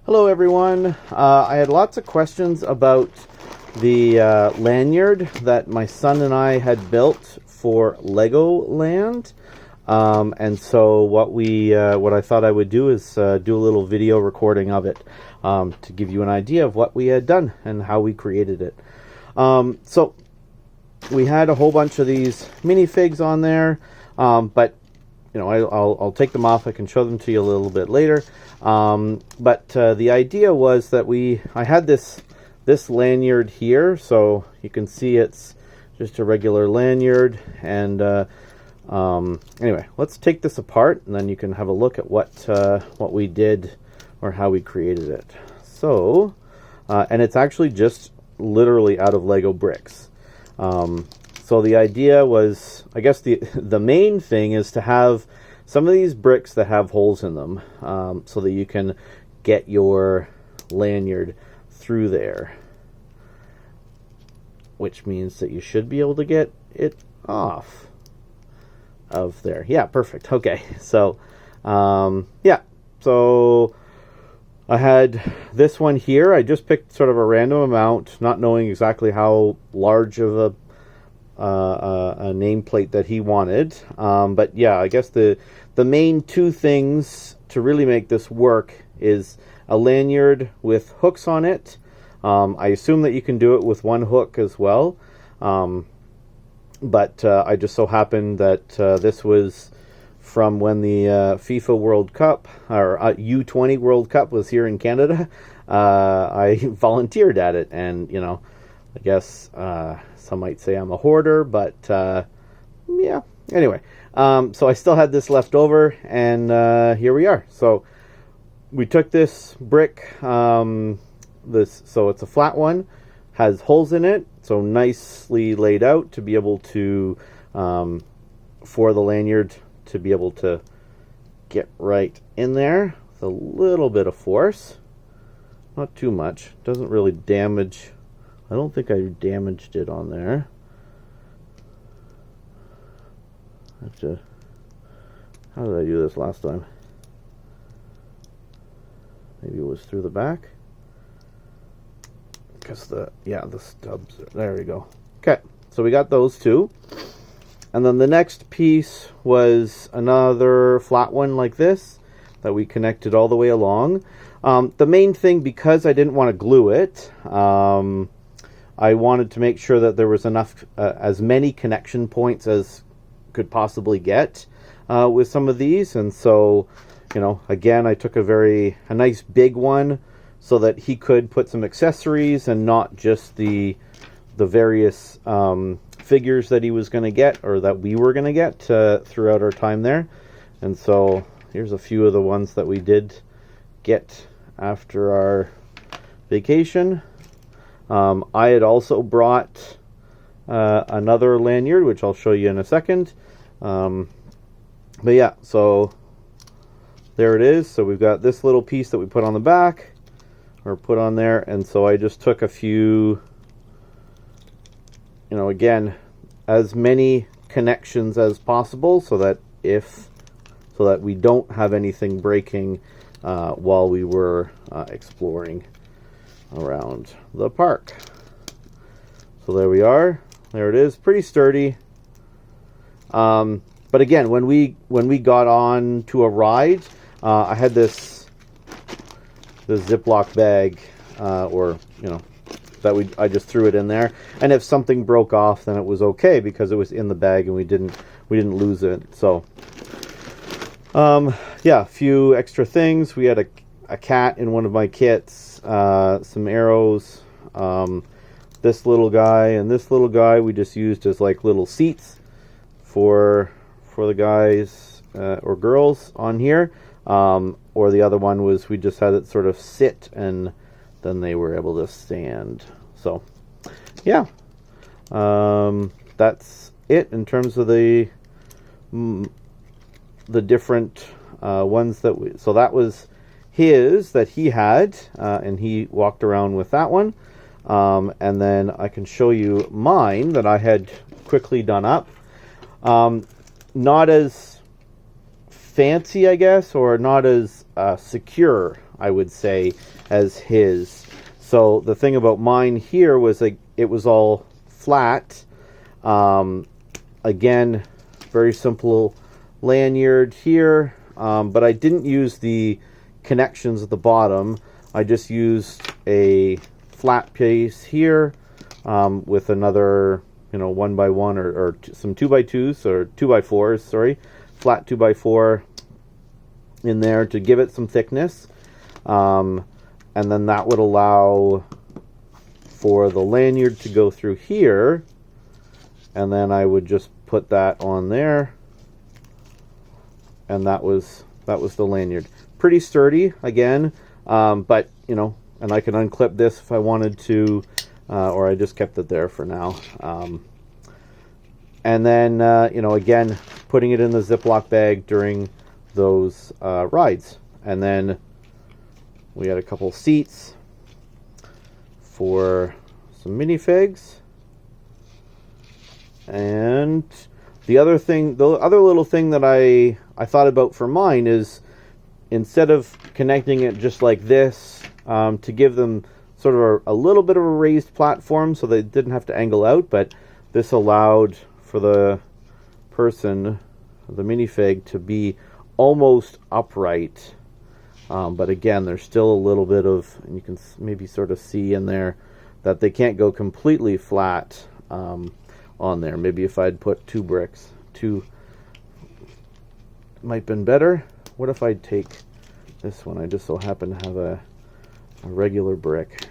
Hello everyone. I had lots of questions about the lanyard that my son and I had built for LEGOLAND. And so what I thought I would do is do a little video recording of it to give you an idea of what we had done and how we created it. So we had a whole bunch of these minifigs on there, but you know, I'll take them off. I can show them to you a little bit later. But the idea was that I had this lanyard here, so you can see it's just a regular lanyard. And anyway, let's take this apart, and then you can have a look at what we did or how we created it. So, and it's actually just literally out of Lego bricks. So the idea was, I guess the main thing is to have some of these bricks that have holes in them, so that you can get your lanyard through there, which means that you should be able to get it off of there. Yeah, perfect. Okay, so yeah, so I had this one here. I just picked sort of a random amount, not knowing exactly how large of a nameplate that he wanted, but yeah, I guess the main two things to really make this work is a lanyard with hooks on it. I assume that you can do it with one hook as well, but I just so happened that this was from when the FIFA World Cup, or U20 World Cup, was here in Canada. I volunteered at it, and you know, I guess some might say I'm a hoarder, but yeah. Anyway, so I still had this left over, and here we are. So we took this brick, so it's a flat one, has holes in it, so nicely laid out to be able to, for the lanyard to be able to get right in there with a little bit of force, not too much, doesn't really damage. I don't think I damaged it on there. How did I do this last time? Maybe it was through the back. Because the stubs, there we go. Okay, so we got those two. And then the next piece was another flat one like this that we connected all the way along. The main thing, because I didn't want to glue it, I wanted to make sure that there was enough, as many connection points as could possibly get with some of these. And so, you know, again, I took a nice big one so that he could put some accessories and not just the various figures that he was going to get, or that we were going to get throughout our time there. And so here's a few of the ones that we did get after our vacation. I had also brought another lanyard, which I'll show you in a second. But yeah, so there it is. So we've got this little piece that we put on the back, or put on there. And so I just took a few, you know, again, as many connections as possible so that we don't have anything breaking while we were exploring around the park. So there we are. There it is. Pretty sturdy. But again, when we got on to a ride, I had this Ziploc bag, or you know, that I just threw it in there, and if something broke off, then it was okay because it was in the bag and we didn't lose it. So yeah, a few extra things. We had a cat in one of my kits, some arrows, this little guy and this little guy we just used as like little seats for the guys or girls on here, or the other one was we just had it sort of sit and then they were able to stand. So yeah, that's it in terms of the different ones that so that was his that he had, and he walked around with that one. And then I can show you mine that I had quickly done up. Not as fancy, I guess, or not as secure, I would say, as his. So the thing about mine here was like it was all flat. Again, very simple lanyard here, but I didn't use the connections at the bottom. I just used a flat piece here with another, 1x1 or some 2x2s or 2x4s, sorry, flat 2x4 in there to give it some thickness. And then that would allow for the lanyard to go through here, and then I would just put that on there, and that was the lanyard. Pretty sturdy again, but and I can unclip this if I wanted to, or I just kept it there for now. And then again, putting it in the Ziploc bag during those rides. And then we had a couple seats for some minifigs. And the other little thing that I thought about for mine is, instead of connecting it just like this, to give them sort of a little bit of a raised platform so they didn't have to angle out, but this allowed for the person, the minifig, to be almost upright. But again, there's still a little bit of, and you can maybe sort of see in there that they can't go completely flat on there. Maybe if I'd put two bricks, might have been better. What if I'd take this one? I just so happen to have a regular brick.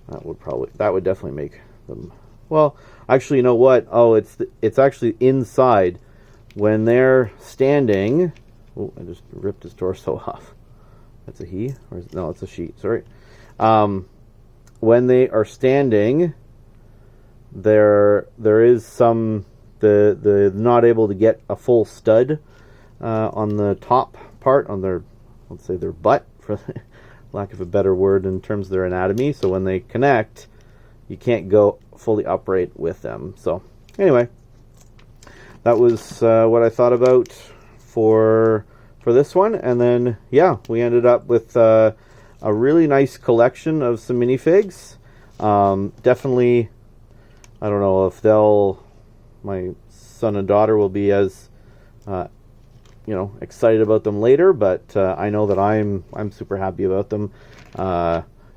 That would definitely make them. Well, actually, you know what? Oh, it's actually inside when they're standing. Oh, I just ripped his torso off. That's a he? No, it's a she. Sorry. When they are standing, there is some the not able to get a full stud on the top part, on their, let's say, their butt, for lack of a better word, in terms of their anatomy. So when they connect, you can't go fully upright with them. So anyway, that was what I thought about for this one. And then yeah, we ended up with a really nice collection of some minifigs. Definitely, I don't know if my son and daughter will be as excited about them later, but I know that I'm super happy about them.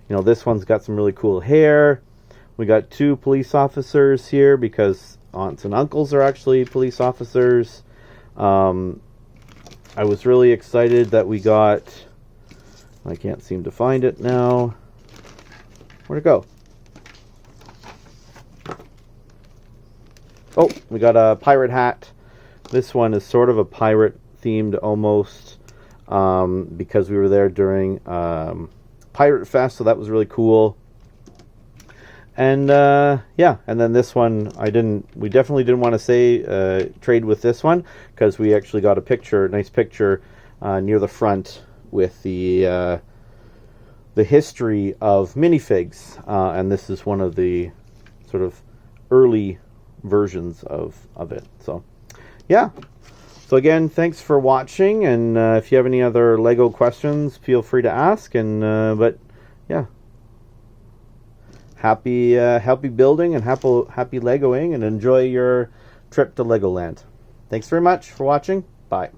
This one's got some really cool hair. We got two police officers here because aunts and uncles are actually police officers. I was really excited that we got, I can't seem to find it now. Where'd it go? Oh, we got a pirate hat. This one is sort of a pirate themed almost, because we were there during Pirate Fest, so that was really cool. And yeah, and then this one, we definitely didn't want to say trade with this one, because we actually got a nice picture near the front with the history of minifigs, and this is one of the sort of early versions of it. So yeah, so again, thanks for watching, and if you have any other Lego questions, feel free to ask. And but yeah, happy building and happy Legoing, and enjoy your trip to Legoland. Thanks very much for watching. Bye.